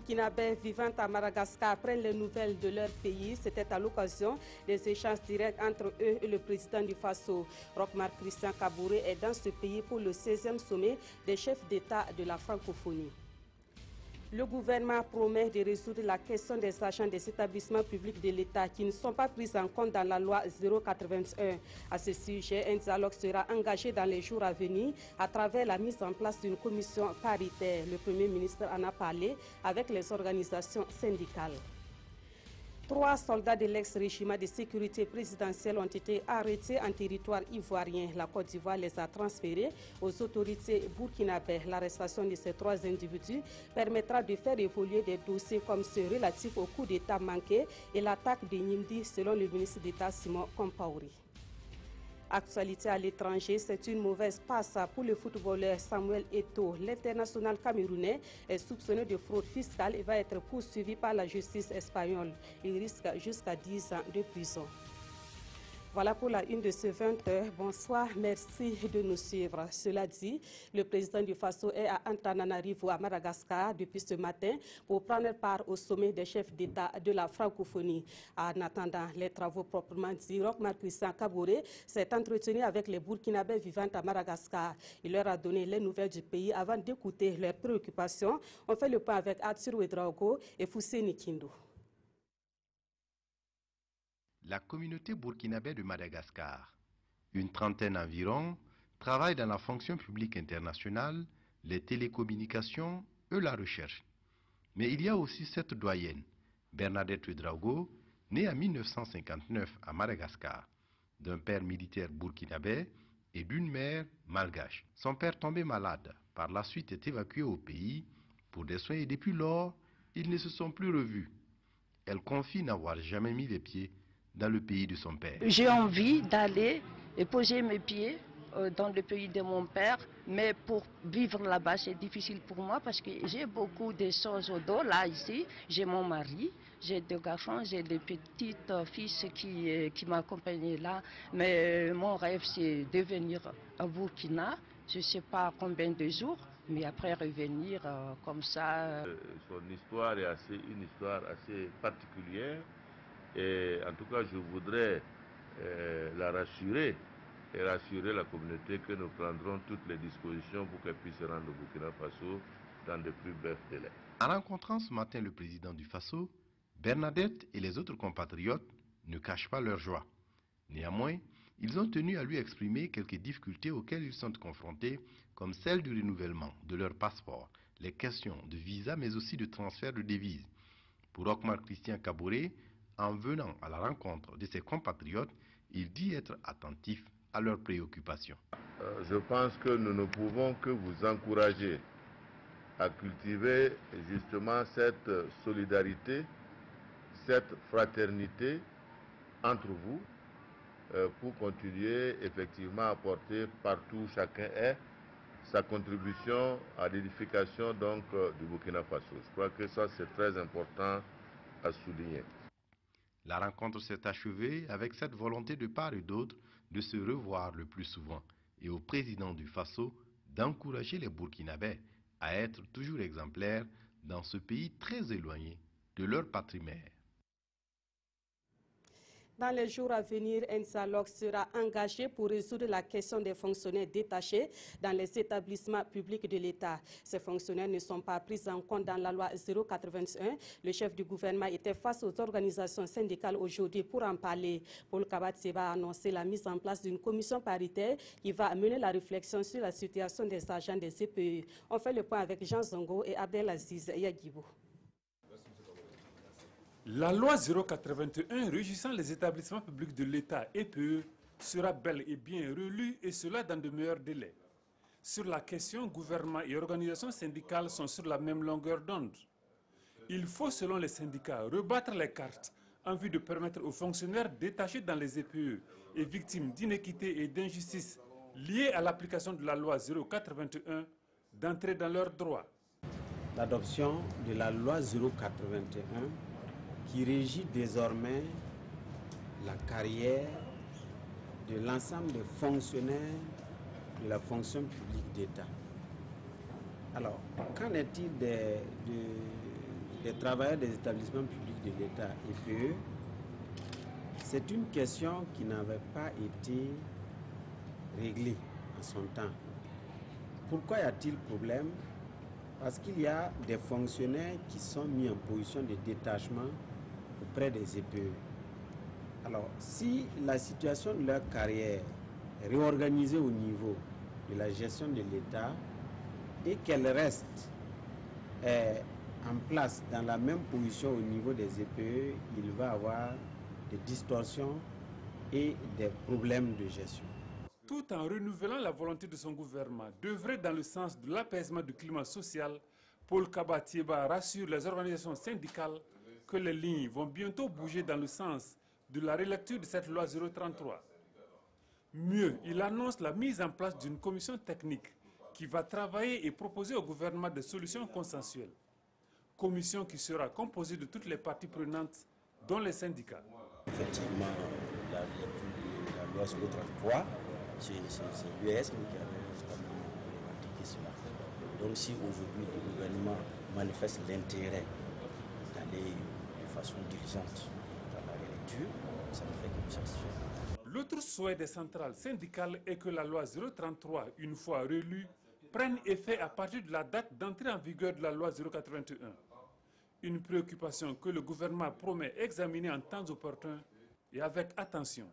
Burkinabés vivant à Madagascar prennent les nouvelles de leur pays. C'était à l'occasion des échanges directs entre eux et le président du Faso. Roch-Marc Christian Kaboré est dans ce pays pour le 16e sommet des chefs d'État de la francophonie. Le gouvernement promet de résoudre la question des agents des établissements publics de l'État qui ne sont pas pris en compte dans la loi 081. À ce sujet, un dialogue sera engagé dans les jours à venir à travers la mise en place d'une commission paritaire. Le Premier ministre en a parlé avec les organisations syndicales. 3 soldats de l'ex-régime de sécurité présidentielle ont été arrêtés en territoire ivoirien. La Côte d'Ivoire les a transférés aux autorités burkinabées. L'arrestation de ces 3 individus permettra de faire évoluer des dossiers comme ceux relatifs au coup d'État manqué et l'attaque de Nimdi, selon le ministre d'État Simon Compaoré. Actualité à l'étranger, c'est une mauvaise passe pour le footballeur Samuel Eto'o. L'international camerounais est soupçonné de fraude fiscale et va être poursuivi par la justice espagnole. Il risque jusqu'à 10 ans de prison. Voilà pour la une de ce 20h. Bonsoir, merci de nous suivre. Cela dit, le président du Faso est à Antananarivo à Madagascar depuis ce matin pour prendre part au sommet des chefs d'État de la francophonie. En attendant les travaux proprement dits, Roch-Marc Christian Kaboré s'est entretenu avec les Burkinabés vivant à Madagascar. Il leur a donné les nouvelles du pays avant d'écouter leurs préoccupations. On fait le point avec Arthur Ouedraogo et Fousseni Kindo. La communauté burkinabé de Madagascar, une trentaine environ, travaille dans la fonction publique internationale, les télécommunications et la recherche. Mais il y a aussi cette doyenne, Bernadette Ouedraogo, née en 1959 à Madagascar, d'un père militaire burkinabé et d'une mère malgache. Son père tombé malade, par la suite est évacué au pays pour des soins et depuis lors, ils ne se sont plus revus. Elle confie n'avoir jamais mis les pieds dans le pays de son père. J'ai envie d'aller et poser mes pieds dans le pays de mon père, mais pour vivre là-bas, c'est difficile pour moi parce que j'ai beaucoup de choses au dos. Là, ici, j'ai mon mari, j'ai 2 garçons, j'ai des petites fils qui m'accompagnent là. Mais mon rêve, c'est de venir à Burkina, je ne sais pas combien de jours, mais après revenir comme ça. Son histoire est une histoire assez particulière. Et en tout cas, je voudrais la rassurer et rassurer la communauté que nous prendrons toutes les dispositions pour qu'elle puisse se rendre au Burkina Faso dans de plus brefs délais. En rencontrant ce matin le président du Faso, Bernadette et les autres compatriotes ne cachent pas leur joie. Néanmoins, ils ont tenu à lui exprimer quelques difficultés auxquelles ils sont confrontés, comme celle du renouvellement de leur passeport, les questions de visa mais aussi de transfert de devises. Pour Roch-Marc Christian Kaboré, en venant à la rencontre de ses compatriotes, il dit être attentif à leurs préoccupations. Je pense que nous ne pouvons que vous encourager à cultiver justement cette solidarité, cette fraternité entre vous pour continuer effectivement à apporter partout où chacun est sa contribution à l'édification donc du Burkina Faso. Je crois que ça c'est très important à souligner. La rencontre s'est achevée avec cette volonté de part et d'autre de se revoir le plus souvent et au président du Faso d'encourager les Burkinabés à être toujours exemplaires dans ce pays très éloigné de leur patrie mère. Dans les jours à venir, un dialogue sera engagé pour résoudre la question des fonctionnaires détachés dans les établissements publics de l'État. Ces fonctionnaires ne sont pas pris en compte dans la loi 081. Le chef du gouvernement était face aux organisations syndicales aujourd'hui pour en parler. Paul Kabatseba a annoncé la mise en place d'une commission paritaire qui va mener la réflexion sur la situation des agents des EPE. On fait le point avec Jean Zongo et Abdelaziz Yagibou. La loi 081 régissant les établissements publics de l'État EPE sera bel et bien relue et cela dans de meilleurs délais. Sur la question, gouvernement et organisations syndicales sont sur la même longueur d'onde. Il faut, selon les syndicats, rebattre les cartes en vue de permettre aux fonctionnaires détachés dans les EPE et victimes d'inéquité et d'injustice liées à l'application de la loi 081 d'entrer dans leurs droits. L'adoption de la loi 081 qui régit désormais la carrière de l'ensemble des fonctionnaires de la fonction publique d'État. Alors, qu'en est-il des travailleurs des établissements publics de l'État, EPE, c'est une question qui n'avait pas été réglée en son temps. Pourquoi y a-t-il problème? Parce qu'il y a des fonctionnaires qui sont mis en position de détachement auprès des EPE. Alors, si la situation de leur carrière est réorganisée au niveau de la gestion de l'État et qu'elle reste en place dans la même position au niveau des EPE, il va avoir des distorsions et des problèmes de gestion. Tout en renouvelant la volonté de son gouvernement d'œuvrer dans le sens de l'apaisement du climat social, Paul Kaba Thiéba rassure les organisations syndicales que les lignes vont bientôt bouger dans le sens de la relecture de cette loi 033. Mieux, il annonce la mise en place d'une commission technique qui va travailler et proposer au gouvernement des solutions consensuelles. Commission qui sera composée de toutes les parties prenantes, dont les syndicats. Effectivement, la loi 033, c'est l'USM qui avait revendiqué cela. Donc si aujourd'hui le gouvernement manifeste l'intérêt d'aller de façon diligente dans la relecture, ça ne fait que nous satisfaire. L'autre souhait des centrales syndicales est que la loi 033, une fois relue, prenne effet à partir de la date d'entrée en vigueur de la loi 081. Une préoccupation que le gouvernement promet examiner en temps opportun et avec attention.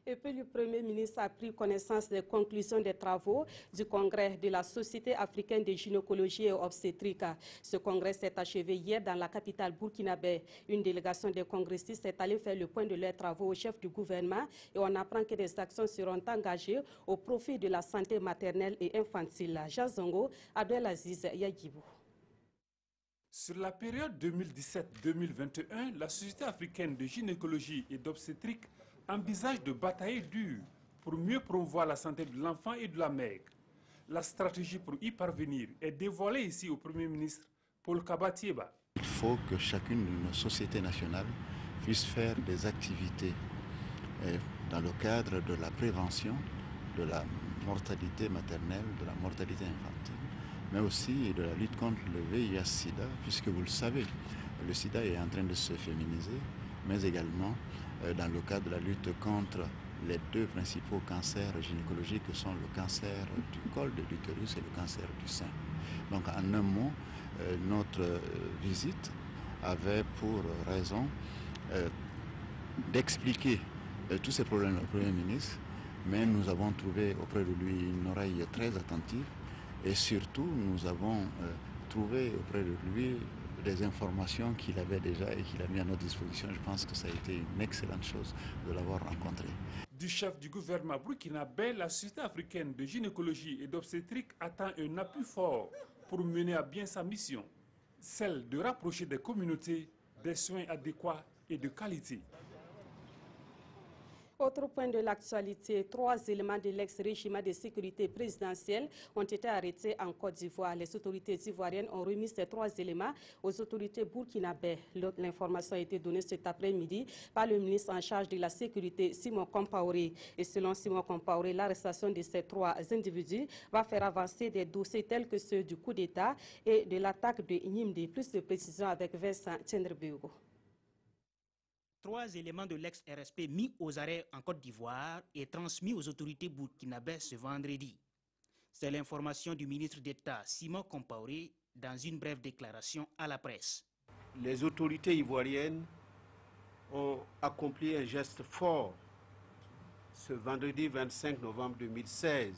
Et puis le Premier ministre a pris connaissance des conclusions des travaux du congrès de la Société africaine de gynécologie et obstétrique. Ce congrès s'est achevé hier dans la capitale burkinabé. Une délégation des congressistes est allée faire le point de leurs travaux au chef du gouvernement et on apprend que des actions seront engagées au profit de la santé maternelle et infantile. Jazongo, Abdelaziz Yagibou. Sur la période 2017-2021, la Société africaine de gynécologie et d'obstétrique envisage de batailler dur pour mieux promouvoir la santé de l'enfant et de la mère. La stratégie pour y parvenir est dévoilée ici au Premier ministre Paul Kaba Thiéba. Il faut que chacune de nos sociétés nationales puisse faire des activités dans le cadre de la prévention de la mortalité maternelle, de la mortalité infantile, mais aussi de la lutte contre le VIH-Sida, puisque vous le savez, le sida est en train de se féminiser, mais également dans le cadre de la lutte contre les deux principaux cancers gynécologiques que sont le cancer du col de l'utérus et le cancer du sein. Donc en un mot, notre visite avait pour raison d'expliquer tous ces problèmes au Premier ministre, mais nous avons trouvé auprès de lui une oreille très attentive et surtout nous avons trouvé auprès de lui des informations qu'il avait déjà et qu'il a mis à notre disposition. Je pense que ça a été une excellente chose de l'avoir rencontré. Du chef du gouvernement burkinabé, la Société africaine de gynécologie et d'obstétrique attend un appui fort pour mener à bien sa mission, celle de rapprocher des communautés des soins adéquats et de qualité. Autre point de l'actualité, 3 éléments de l'ex-régime de sécurité présidentielle ont été arrêtés en Côte d'Ivoire. Les autorités ivoiriennes ont remis ces 3 éléments aux autorités burkinabées. L'information a été donnée cet après-midi par le ministre en charge de la sécurité, Simon Compaoré. Et selon Simon Compaoré, l'arrestation de ces 3 individus va faire avancer des dossiers tels que ceux du coup d'État et de l'attaque de Nimdi. Plus de précisions avec Vincent Tchendrebego. 3 éléments de l'ex-RSP mis aux arrêts en Côte d'Ivoire et transmis aux autorités burkinabées ce vendredi. C'est l'information du ministre d'État Simon Compaoré dans une brève déclaration à la presse. Les autorités ivoiriennes ont accompli un geste fort ce vendredi 25 novembre 2016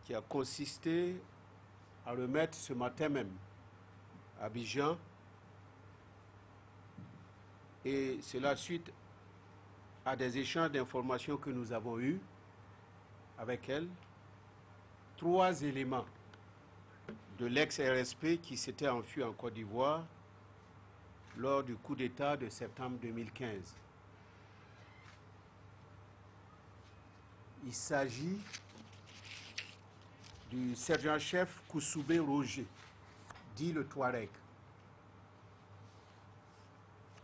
qui a consisté à remettre ce matin même à Abidjan, et cela suite à des échanges d'informations que nous avons eus avec elle, 3 éléments de l'ex-RSP qui s'était enfui en Côte d'Ivoire lors du coup d'État de septembre 2015. Il s'agit du sergent-chef Koussoubé Roger, dit le Touareg,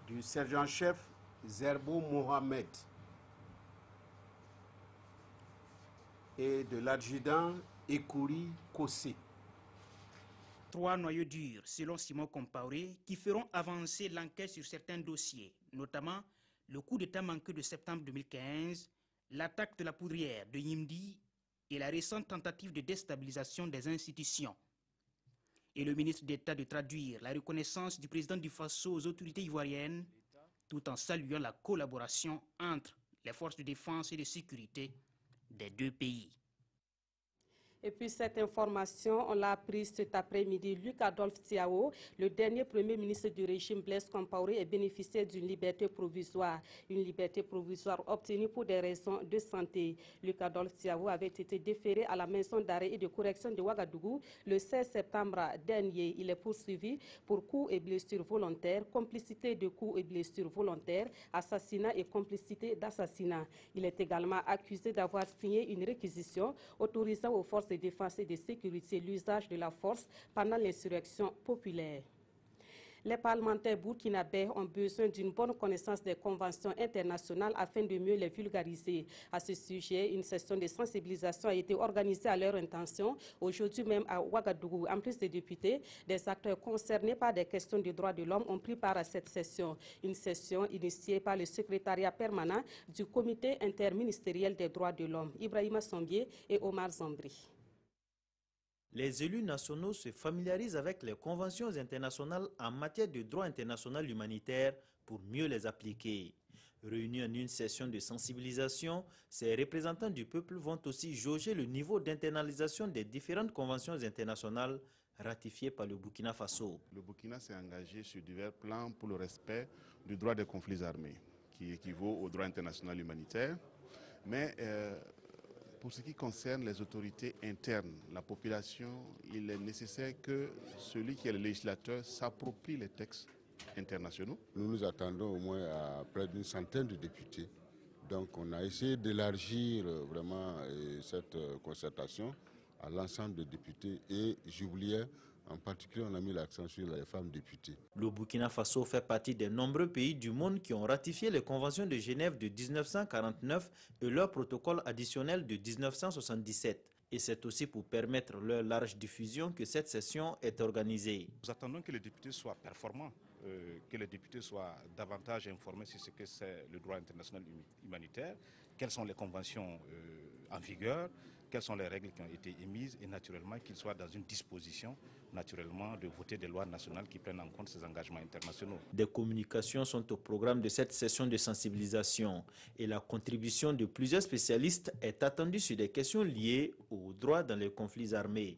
du sergent-chef Zerbo Mohamed et de l'adjudant Ekouri Kossé. 3 noyaux durs, selon Simon Compaoré, qui feront avancer l'enquête sur certains dossiers, notamment le coup d'État manqué de septembre 2015, l'attaque de la poudrière de Yimdi et la récente tentative de déstabilisation des institutions. Et le ministre d'État de traduire la reconnaissance du président du Faso aux autorités ivoiriennes, tout en saluant la collaboration entre les forces de défense et de sécurité des deux pays. Et puis cette information, on l'a apprise cet après-midi. Luc Adolphe Tiao, le dernier premier ministre du régime Blaise Compaoré, est bénéficiaire d'une liberté provisoire. Une liberté provisoire obtenue pour des raisons de santé. Luc Adolphe Tiao avait été déféré à la maison d'arrêt et de correction de Ouagadougou le 16 septembre dernier. Il est poursuivi pour coups et blessures volontaires, complicité de coups et blessures volontaires, assassinat et complicité d'assassinat. Il est également accusé d'avoir signé une réquisition autorisant aux forces de défense et de sécurité l'usage de la force pendant l'insurrection populaire. Les parlementaires burkinabés ont besoin d'une bonne connaissance des conventions internationales afin de mieux les vulgariser. À ce sujet, une session de sensibilisation a été organisée à leur intention aujourd'hui même à Ouagadougou. En plus des députés, des acteurs concernés par des questions de droits de l'homme ont pris part à cette session. Une session initiée par le secrétariat permanent du comité interministériel des droits de l'homme, Ibrahima Sombier et Omar Zambri. Les élus nationaux se familiarisent avec les conventions internationales en matière de droit international humanitaire pour mieux les appliquer. Réunis en une session de sensibilisation, ces représentants du peuple vont aussi jauger le niveau d'internalisation des différentes conventions internationales ratifiées par le Burkina Faso. Le Burkina s'est engagé sur divers plans pour le respect du droit des conflits armés, qui équivaut au droit international humanitaire. Mais pour ce qui concerne les autorités internes, la population, il est nécessaire que celui qui est le législateur s'approprie les textes internationaux. Nous nous attendons au moins à près d'une centaine de députés. Donc on a essayé d'élargir vraiment cette concertation à l'ensemble des députés et j'oubliais, en particulier, on a mis l'accent sur les femmes députées. Le Burkina Faso fait partie des nombreux pays du monde qui ont ratifié les conventions de Genève de 1949 et leur protocole additionnel de 1977. Et c'est aussi pour permettre leur large diffusion que cette session est organisée. Nous attendons que les députés soient performants, que les députés soient davantage informés sur ce que c'est le droit international humanitaire, quelles sont les conventions en vigueur, quelles sont les règles qui ont été émises et naturellement qu'ils soient dans une disposition de voter des lois nationales qui prennent en compte ces engagements internationaux. Des communications sont au programme de cette session de sensibilisation et la contribution de plusieurs spécialistes est attendue sur des questions liées aux droits dans les conflits armés.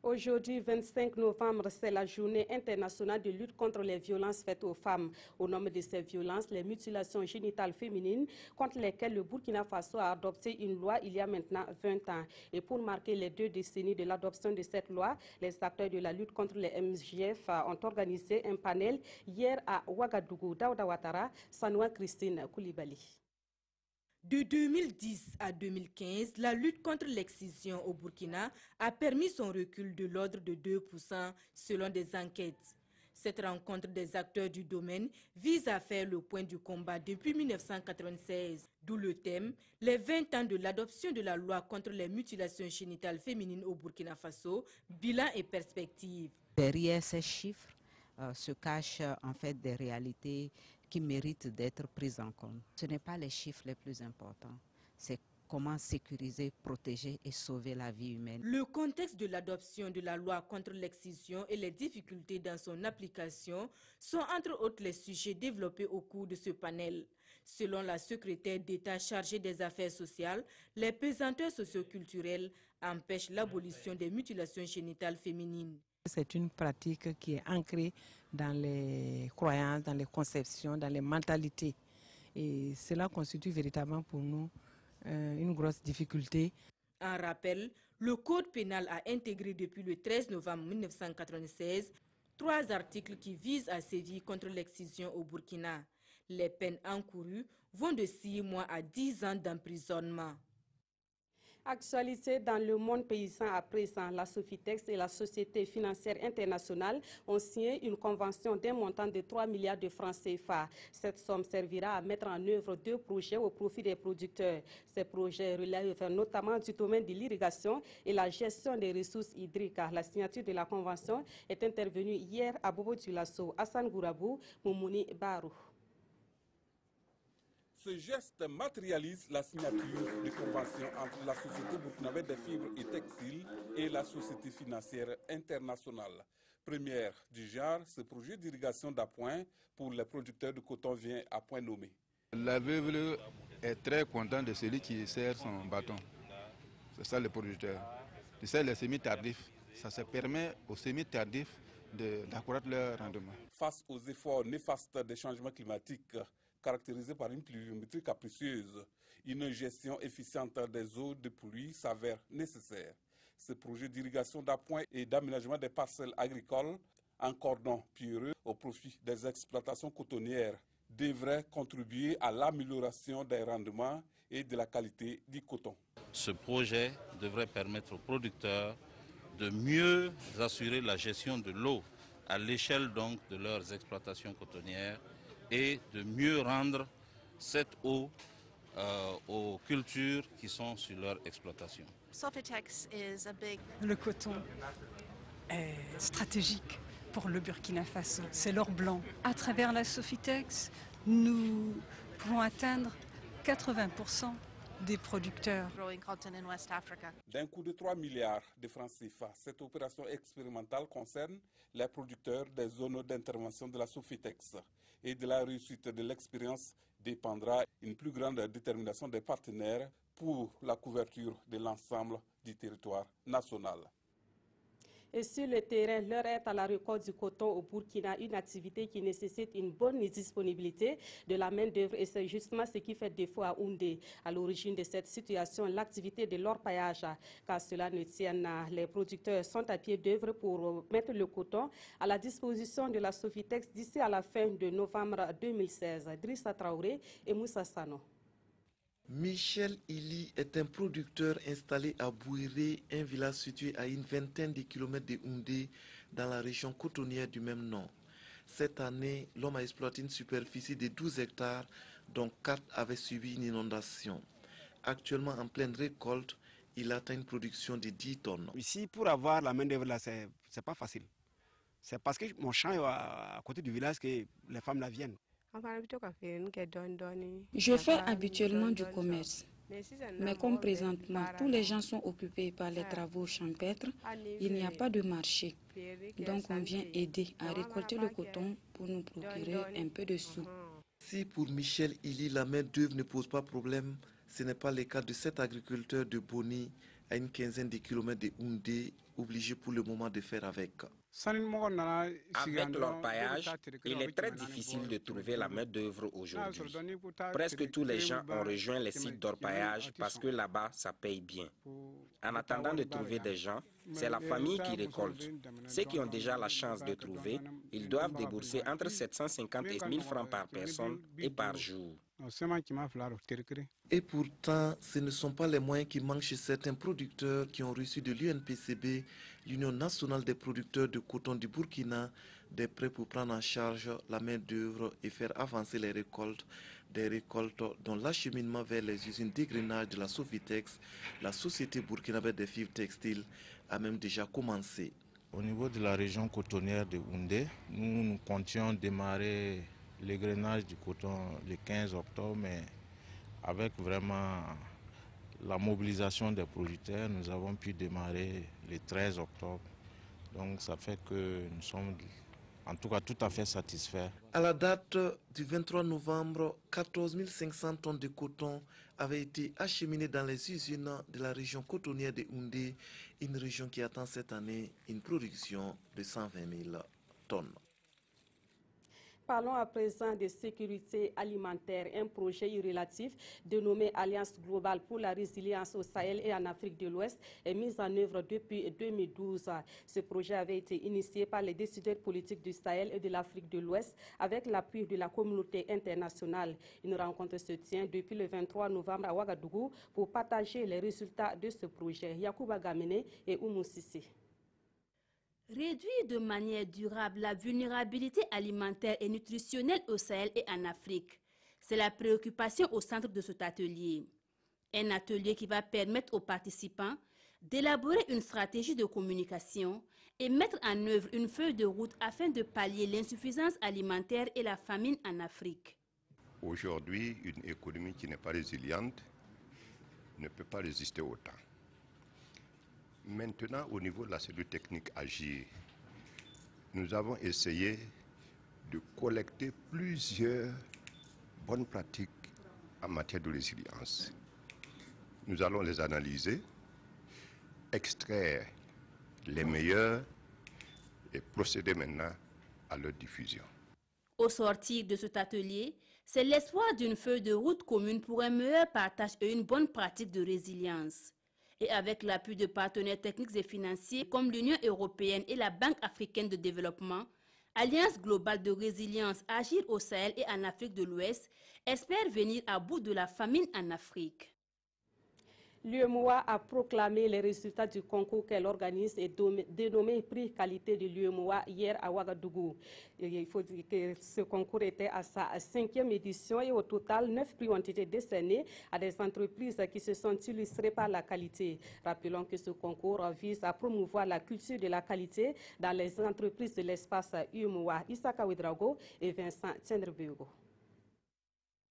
Aujourd'hui, 25 novembre, c'est la journée internationale de lutte contre les violences faites aux femmes. Au nom de ces violences, les mutilations génitales féminines, contre lesquelles le Burkina Faso a adopté une loi il y a maintenant 20 ans. Et pour marquer les 2 décennies de l'adoption de cette loi, les acteurs de la lutte contre les MJF ont organisé un panel hier à Ouagadougou. Daouda Ouattara, Sanoua Christine Koulibaly. De 2010 à 2015, la lutte contre l'excision au Burkina a permis son recul de l'ordre de 2% selon des enquêtes. Cette rencontre des acteurs du domaine vise à faire le point du combat depuis 1996, d'où le thème « Les 20 ans de l'adoption de la loi contre les mutilations génitales féminines au Burkina Faso, bilan et perspectives ». Derrière ces chiffres se cachent en fait des réalités qui méritent d'être prises en compte. Ce n'est pas les chiffres les plus importants, c'est comment sécuriser, protéger et sauver la vie humaine. Le contexte de l'adoption de la loi contre l'excision et les difficultés dans son application sont entre autres les sujets développés au cours de ce panel. Selon la secrétaire d'État chargée des affaires sociales, les pesanteurs socioculturelles empêchent l'abolition des mutilations génitales féminines. C'est une pratique qui est ancrée dans les croyances, dans les conceptions, dans les mentalités. Et cela constitue véritablement pour nous une grosse difficulté. En rappel, le Code pénal a intégré depuis le 13 novembre 1996 3 articles qui visent à sévir contre l'excision au Burkina. Les peines encourues vont de 6 mois à 10 ans d'emprisonnement. Actualité dans le monde paysan à présent, la Sofitex et la Société financière internationale ont signé une convention d'un montant de 3 milliards de francs CFA. Cette somme servira à mettre en œuvre 2 projets au profit des producteurs. Ces projets relèvent notamment du domaine de l'irrigation et la gestion des ressources hydriques. La signature de la convention est intervenue hier à Bobo-Dioulasso, Hassan Gourabou, Moumouni Barou. Ce geste matérialise la signature de convention entre la Société burkinabé des fibres et textiles et la Société financière internationale. Première du genre, ce projet d'irrigation d'appoint pour les producteurs de coton vient à point nommé. La veuve est très contente de celui qui sert son bâton. C'est ça le producteur. Tu sais, les semis tardifs, ça se permet aux semis tardifs d'accroître leur rendement. Face aux efforts néfastes des changements climatiques, caractérisée par une pluviométrie capricieuse, une gestion efficiente des eaux de pluie s'avère nécessaire. Ce projet d'irrigation d'appoint et d'aménagement des parcelles agricoles en cordon pierreux au profit des exploitations cotonnières devrait contribuer à l'amélioration des rendements et de la qualité du coton. Ce projet devrait permettre aux producteurs de mieux assurer la gestion de l'eau à l'échelle donc de leurs exploitations cotonnières et de mieux rendre cette eau aux cultures qui sont sur leur exploitation. Le coton est stratégique pour le Burkina Faso, c'est l'or blanc. À travers la Sofitex, nous pouvons atteindre 80% des producteurs. D'un coût de 3 milliards de francs CFA, cette opération expérimentale concerne les producteurs des zones d'intervention de la Sofitex. Et de la réussite de l'expérience dépendra une plus grande détermination des partenaires pour la couverture de l'ensemble du territoire national. Et sur le terrain, l'heure est à la récolte du coton au Burkina, une activité qui nécessite une bonne disponibilité de la main-d'œuvre et c'est justement ce qui fait défaut à Houndé. À l'origine de cette situation, l'activité de l'orpaillage, car cela ne tienne, les producteurs sont à pied d'œuvre pour mettre le coton à la disposition de la Sofitex d'ici à la fin de novembre 2016. Drissa Traoré et Moussa Sano. Michel Ili est un producteur installé à Bouiré, un village situé à une vingtaine de kilomètres de Houndé, dans la région cotonnière du même nom. Cette année, l'homme a exploité une superficie de 12 hectares, dont 4 avaient subi une inondation. Actuellement en pleine récolte, il atteint une production de 10 tonnes. Ici, pour avoir la main-d'œuvre là, c'est pas facile. C'est parce que mon champ est à côté du village que les femmes là viennent. Je fais habituellement du commerce, mais comme présentement tous les gens sont occupés par les travaux champêtres, il n'y a pas de marché. Donc on vient aider à récolter le coton pour nous procurer un peu de sous. Si pour Michel Ili la main-d'œuvre ne pose pas problème, ce n'est pas le cas de cet agriculteur de Boni à une quinzaine de kilomètres de Houndé, obligé pour le moment de faire avec. Avec l'orpaillage, il est très difficile de trouver la main-d'œuvre aujourd'hui. Presque tous les gens ont rejoint les sites d'orpaillage parce que là-bas, ça paye bien. En attendant de trouver des gens, c'est la famille qui récolte. Ceux qui ont déjà la chance de trouver, ils doivent débourser entre 750 et 1000 francs par personne et par jour. Et pourtant, ce ne sont pas les moyens qui manquent chez certains producteurs qui ont reçu de l'UNPCB, l'Union nationale des producteurs de coton du Burkina, des prêts pour prendre en charge la main-d'œuvre et faire avancer les récoltes, des récoltes dont l'acheminement vers les usines d'égrenage de la Sofitex, la Société burkinabé des fibres textiles, a même déjà commencé. Au niveau de la région cotonnière de Houndé, nous comptions démarrer l'égrenage du coton le 15 octobre, mais avec vraiment la mobilisation des producteurs, nous avons pu démarrer le 13 octobre. Donc ça fait que nous sommes en tout cas tout à fait satisfaits. À la date du 23 novembre, 14 500 tonnes de coton avaient été acheminées dans les usines de la région cotonnière de Houndé, une région qui attend cette année une production de 120 000 tonnes. Parlons à présent de sécurité alimentaire. Un projet irrélatif dénommé Alliance globale pour la résilience au Sahel et en Afrique de l'Ouest est mis en œuvre depuis 2012. Ce projet avait été initié par les décideurs politiques du Sahel et de l'Afrique de l'Ouest avec l'appui de la communauté internationale. Une rencontre se tient depuis le 23 novembre à Ouagadougou pour partager les résultats de ce projet. Yacouba Gamene et Oumou Sissi. Réduire de manière durable la vulnérabilité alimentaire et nutritionnelle au Sahel et en Afrique, c'est la préoccupation au centre de cet atelier. Un atelier qui va permettre aux participants d'élaborer une stratégie de communication et mettre en œuvre une feuille de route afin de pallier l'insuffisance alimentaire et la famine en Afrique. Aujourd'hui, une économie qui n'est pas résiliente ne peut pas résister au temps. Maintenant, au niveau de la cellule technique Agir, nous avons essayé de collecter plusieurs bonnes pratiques en matière de résilience. Nous allons les analyser, extraire les meilleures et procéder maintenant à leur diffusion. Au sortir de cet atelier, c'est l'espoir d'une feuille de route commune pour un meilleur partage et une bonne pratique de résilience. Et avec l'appui de partenaires techniques et financiers comme l'Union européenne et la Banque africaine de développement, Alliance globale de résilience Agir au Sahel et en Afrique de l'Ouest espère venir à bout de la famine en Afrique. L'UEMOA a proclamé les résultats du concours qu'elle organise et dénommé Prix Qualité de l'UEMOA hier à Ouagadougou. Il faut dire que ce concours était à sa 5e édition et au total, 9 prix ont été décernés à des entreprises qui se sont illustrées par la qualité. Rappelons que ce concours vise à promouvoir la culture de la qualité dans les entreprises de l'espace UEMOA. Issaka Ouedraogo et Vincent Tendrebego.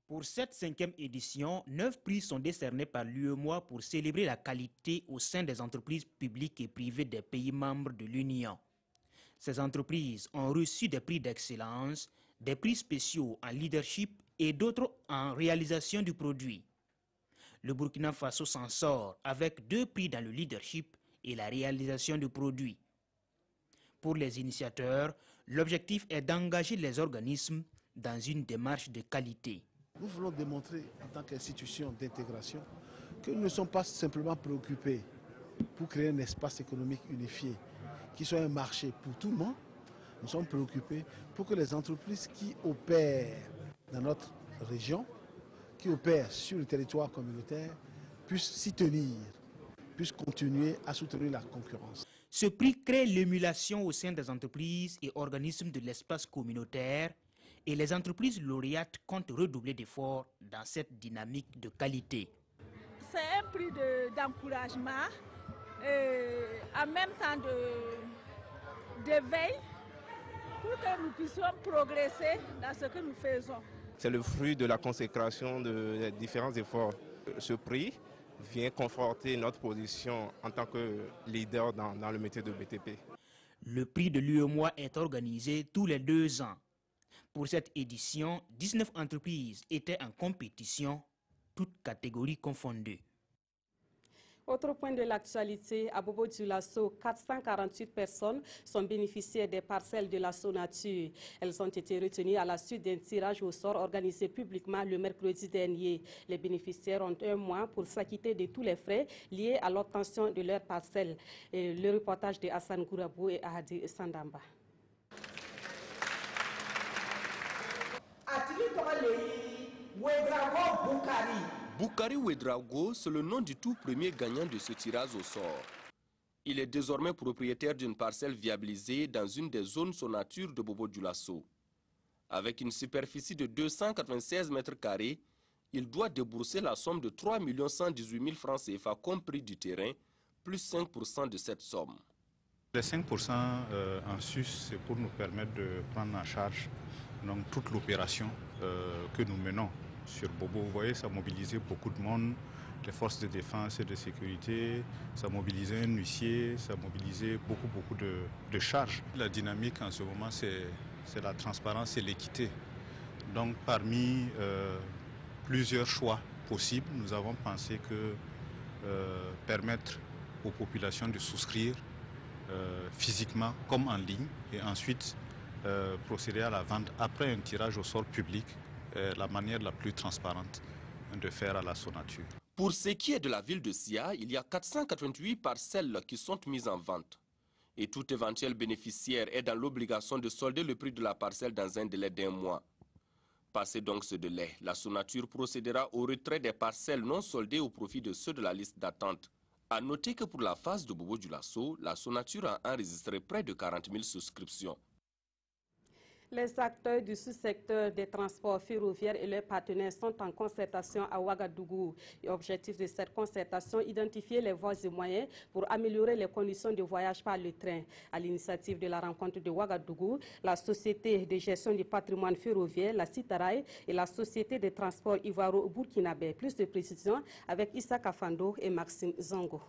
Pour cette 5e édition, 9 prix sont décernés par l'UEMOA pour célébrer la qualité au sein des entreprises publiques et privées des pays membres de l'Union. Ces entreprises ont reçu des prix d'excellence, des prix spéciaux en leadership et d'autres en réalisation du produit. Le Burkina Faso s'en sort avec 2 prix dans le leadership et la réalisation du produit. Pour les initiateurs, l'objectif est d'engager les organismes dans une démarche de qualité. Nous voulons démontrer en tant qu'institution d'intégration que nous ne sommes pas simplement préoccupés pour créer un espace économique unifié, qui soit un marché pour tout le monde. Nous sommes préoccupés pour que les entreprises qui opèrent dans notre région, qui opèrent sur le territoire communautaire, puissent s'y tenir, puissent continuer à soutenir la concurrence. Ce prix crée l'émulation au sein des entreprises et organismes de l'espace communautaire et les entreprises lauréates comptent redoubler d'efforts dans cette dynamique de qualité. C'est un prix d'encouragement, en même temps d'éveil, pour que nous puissions progresser dans ce que nous faisons. C'est le fruit de la consécration de différents efforts. Ce prix vient conforter notre position en tant que leader dans le métier de BTP. Le prix de l'UEMOA est organisé tous les 2 ans. Pour cette édition, 19 entreprises étaient en compétition, toutes catégories confondues. Autre point de l'actualité, à Bobo-Dioulasso, 448 personnes sont bénéficiaires des parcelles de la Sonature. Elles ont été retenues à la suite d'un tirage au sort organisé publiquement le mercredi dernier. Les bénéficiaires ont 1 mois pour s'acquitter de tous les frais liés à l'obtention de leurs parcelles. Et le reportage de Hassan Gourabou et Ahadi Sandamba. Boukari Ouedraogo, c'est le nom du tout premier gagnant de ce tirage au sort. Il est désormais propriétaire d'une parcelle viabilisée dans une des zones Sonature de Bobo-Dioulasso. Avec une superficie de 296 mètres carrés, il doit débourser la somme de 3 118 000 francs CFA compris du terrain, plus 5% de cette somme. Les 5% en sus, c'est pour nous permettre de prendre en charge donc, toute l'opération que nous menons sur Bobo. Vous voyez, ça a mobilisé beaucoup de monde, les forces de défense et de sécurité, ça a mobilisé un huissier, ça a mobilisé beaucoup de charges. La dynamique en ce moment, c'est la transparence et l'équité. Donc parmi plusieurs choix possibles, nous avons pensé que permettre aux populations de souscrire physiquement comme en ligne et ensuite procéder à la vente après un tirage au sort public, la manière la plus transparente de faire à la Sonature. Pour ce qui est de la ville de Sia, il y a 488 parcelles qui sont mises en vente. Et tout éventuel bénéficiaire est dans l'obligation de solder le prix de la parcelle dans un délai d'1 mois. Passé donc ce délai, la Sonature procédera au retrait des parcelles non soldées au profit de ceux de la liste d'attente. A noter que pour la phase de Bobo-Dioulasso, la Sonature a enregistré près de 40 000 souscriptions. Les acteurs du sous-secteur des transports ferroviaires et leurs partenaires sont en concertation à Ouagadougou. L'objectif de cette concertation, identifier les voies et moyens pour améliorer les conditions de voyage par le train. À l'initiative de la rencontre de Ouagadougou, la Société de gestion du patrimoine ferroviaire, la Citaraï, et la Société de transport ivoiro-burkinabé. Plus de précisions avec Issa Kafando et Maxime Zongo.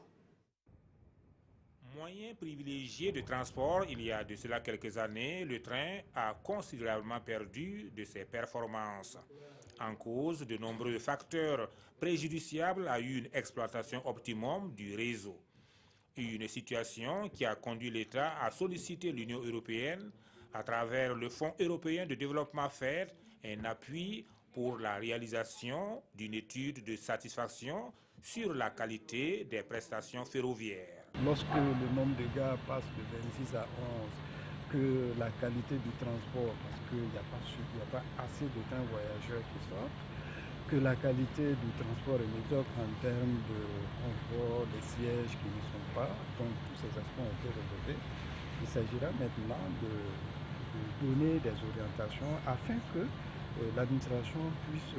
Moyen privilégié de transport, il y a de cela quelques années, le train a considérablement perdu de ses performances. En cause, de nombreux facteurs préjudiciables à une exploitation optimum du réseau. Une situation qui a conduit l'État à solliciter l'Union européenne, à travers le Fonds européen de développement FED, un appui pour la réalisation d'une étude de satisfaction sur la qualité des prestations ferroviaires. Lorsque le nombre de gares passe de 26 à 11, que la qualité du transport, parce qu'il n'y a pas assez de temps voyageurs qui sortent, que la qualité du transport est médiocre en termes de confort, les sièges qui ne sont pas, donc tous ces aspects ont été relevés. Il s'agira maintenant de donner des orientations afin que l'administration puisse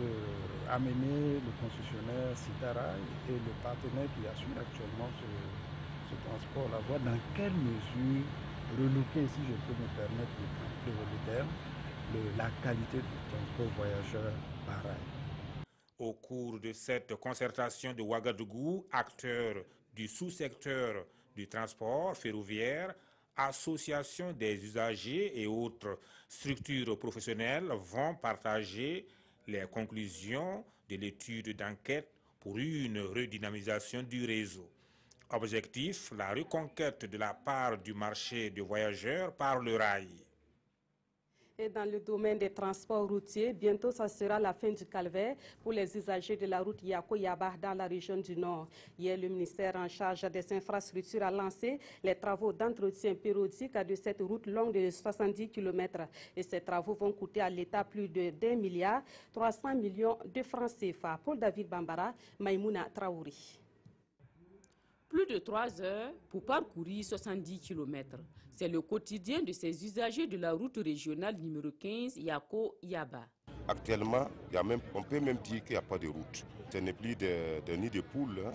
amener le concessionnaire Citaraï et le partenaire qui assure actuellement ce transport, la voir dans quelle mesure relooker, si je peux me permettre le terme, la qualité du transport voyageur pareil. Au cours de cette concertation de Ouagadougou, acteurs du sous-secteur du transport ferroviaire, associations des usagers et autres structures professionnelles vont partager les conclusions de l'étude d'enquête pour une redynamisation du réseau. Objectif, la reconquête de la part du marché de voyageurs par le rail. Et dans le domaine des transports routiers, bientôt ça sera la fin du calvaire pour les usagers de la route Yako-Yaba dans la région du Nord. Hier, le ministère en charge des infrastructures a lancé les travaux d'entretien périodique de cette route longue de 70 km. Et ces travaux vont coûter à l'État plus de 1,3 milliard de francs CFA. Paul David Bambara, Maïmouna Traouri. Plus de 3 heures pour parcourir 70 km. C'est le quotidien de ces usagers de la route régionale numéro 15 Yako-Yaba. Actuellement, on peut même dire qu'il n'y a pas de route. Ce n'est plus des nids de poules. Hein.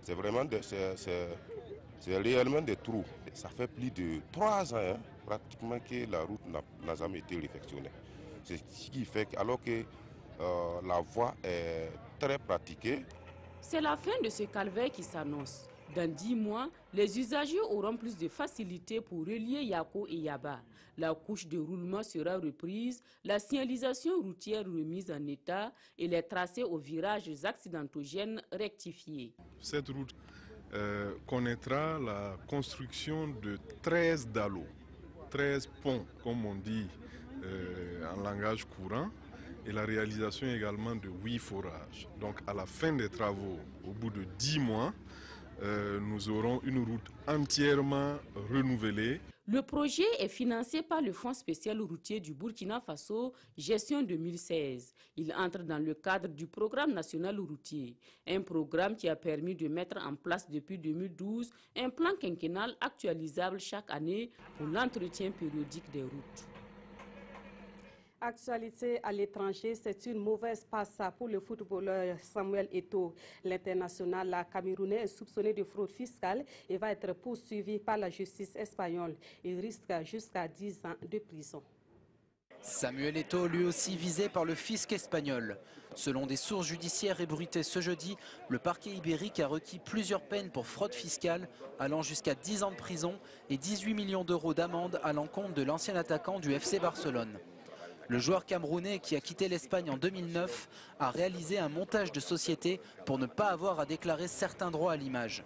C'est vraiment c'est réellement des trous. Ça fait plus de 3 ans hein, pratiquement que la route n'a jamais été réfectionnée. C'est ce qui fait qu'alors que la voie est très pratiquée. C'est la fin de ce calvaire qui s'annonce. Dans 10 mois, les usagers auront plus de facilité pour relier Yako et Yaba. La couche de roulement sera reprise, la signalisation routière remise en état et les tracés aux virages accidentogènes rectifiés. Cette route connaîtra la construction de 13 dallos, 13 ponts, comme on dit en langage courant, et la réalisation également de 8 forages. Donc à la fin des travaux, au bout de 10 mois, nous aurons une route entièrement renouvelée. Le projet est financé par le Fonds spécial routier du Burkina Faso, gestion 2016. Il entre dans le cadre du programme national routier, un programme qui a permis de mettre en place depuis 2012 un plan quinquennal actualisable chaque année pour l'entretien périodique des routes. Actualité à l'étranger, c'est une mauvaise passe pour le footballeur Samuel Eto'o. L'international camerounais est soupçonné de fraude fiscale et va être poursuivi par la justice espagnole. Il risque jusqu'à 10 ans de prison. Samuel Eto'o, lui aussi visé par le fisc espagnol. Selon des sources judiciaires ébruitées ce jeudi, le parquet ibérique a requis plusieurs peines pour fraude fiscale, allant jusqu'à 10 ans de prison et 18 millions d'euros d'amende à l'encontre de l'ancien attaquant du FC Barcelone. Le joueur camerounais qui a quitté l'Espagne en 2009 a réalisé un montage de société pour ne pas avoir à déclarer certains droits à l'image.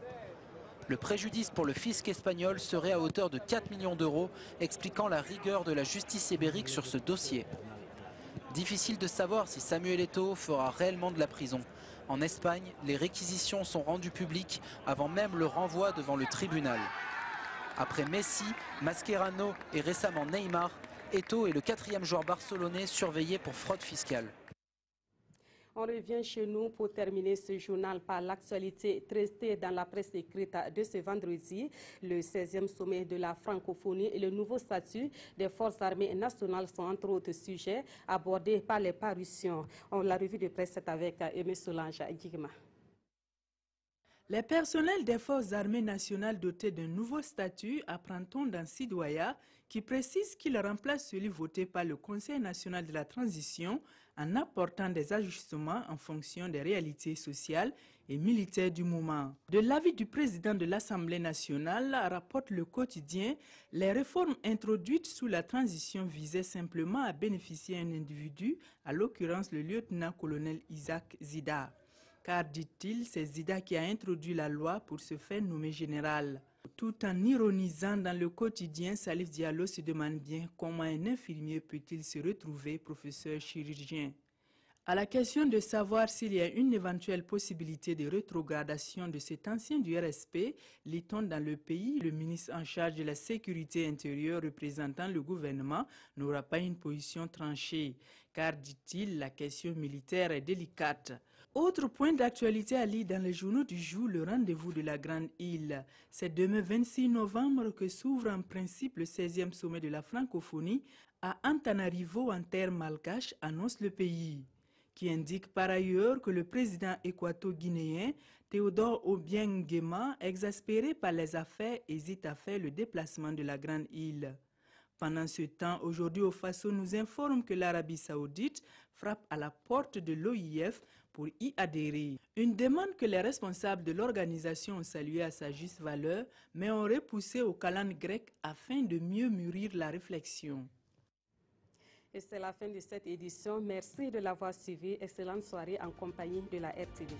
Le préjudice pour le fisc espagnol serait à hauteur de 4 millions d'euros, expliquant la rigueur de la justice ibérique sur ce dossier. Difficile de savoir si Samuel Eto'o fera réellement de la prison. En Espagne, les réquisitions sont rendues publiques avant même le renvoi devant le tribunal. Après Messi, Mascherano et récemment Neymar, Eto'o est le 4e joueur barcelonais surveillé pour fraude fiscale. On revient chez nous pour terminer ce journal par l'actualité traitée dans la presse écrite de ce vendredi. Le 16e sommet de la francophonie et le nouveau statut des forces armées nationales sont entre autres sujets abordés par les parutions. La revue de presse est avec Aimé Solange Guigma. Les personnels des forces armées nationales dotés d'un nouveau statut apprend-on dans Sidoya, qui précise qu'il remplace celui voté par le Conseil national de la transition en apportant des ajustements en fonction des réalités sociales et militaires du moment. De l'avis du président de l'Assemblée nationale, rapporte le quotidien, les réformes introduites sous la transition visaient simplement à bénéficier à un individu, à l'occurrence le lieutenant-colonel Isaac Zida. Car, dit-il, c'est Zida qui a introduit la loi pour se faire nommer général. Tout en ironisant dans le quotidien, Salif Diallo se demande bien comment un infirmier peut-il se retrouver professeur chirurgien. À la question de savoir s'il y a une éventuelle possibilité de rétrogradation de cet ancien du RSP, lit-on dans le pays, le ministre en charge de la sécurité intérieure représentant le gouvernement n'aura pas une position tranchée, car, dit-il, la question militaire est délicate. Autre point d'actualité à lire dans les journaux du jour, le rendez-vous de la Grande Île. C'est demain 26 novembre que s'ouvre en principe le 16e sommet de la francophonie à Antananarivo en terre malgache, annonce le pays, qui indique par ailleurs que le président équato-guinéen Théodore Obiang Nguema, exaspéré par les affaires, hésite à faire le déplacement de la Grande Île. Pendant ce temps, aujourd'hui au Faso nous informe que l'Arabie saoudite frappe à la porte de l'OIF pour y adhérer. Une demande que les responsables de l'organisation ont saluée à sa juste valeur, mais ont repoussée au calendrier grec afin de mieux mûrir la réflexion. Et c'est la fin de cette édition. Merci de l'avoir suivi. Excellente soirée en compagnie de la RTV.